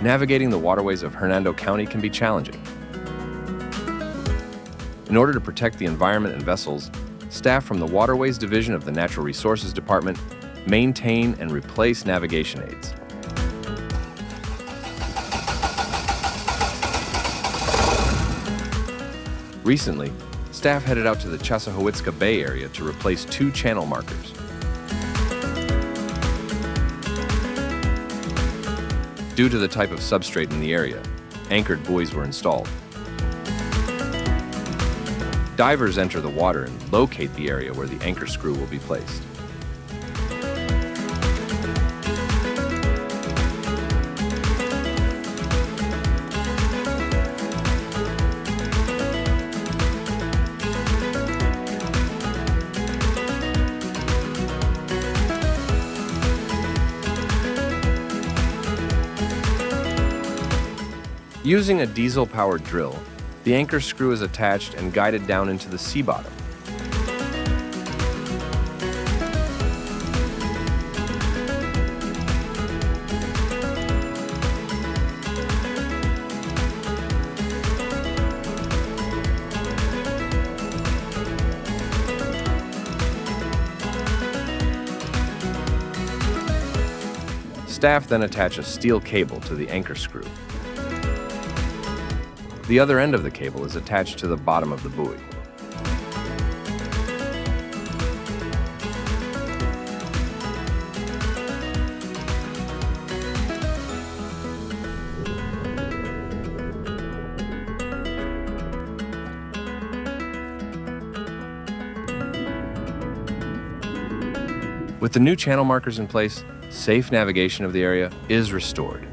navigating the waterways of Hernando County can be challenging. In order to protect the environment and vessels, staff from the Waterways Division of the Natural Resources Department maintain and replace navigation aids. Recently, staff headed out to the Chassahowitzka Bay area to replace 2 channel markers. Due to the type of substrate in the area, anchored buoys were installed. Divers enter the water and locate the area where the anchor screw will be placed. Using a diesel-powered drill, the anchor screw is attached and guided down into the sea bottom. Staff then attach a steel cable to the anchor screw. The other end of the cable is attached to the bottom of the buoy. With the new channel markers in place, safe navigation of the area is restored.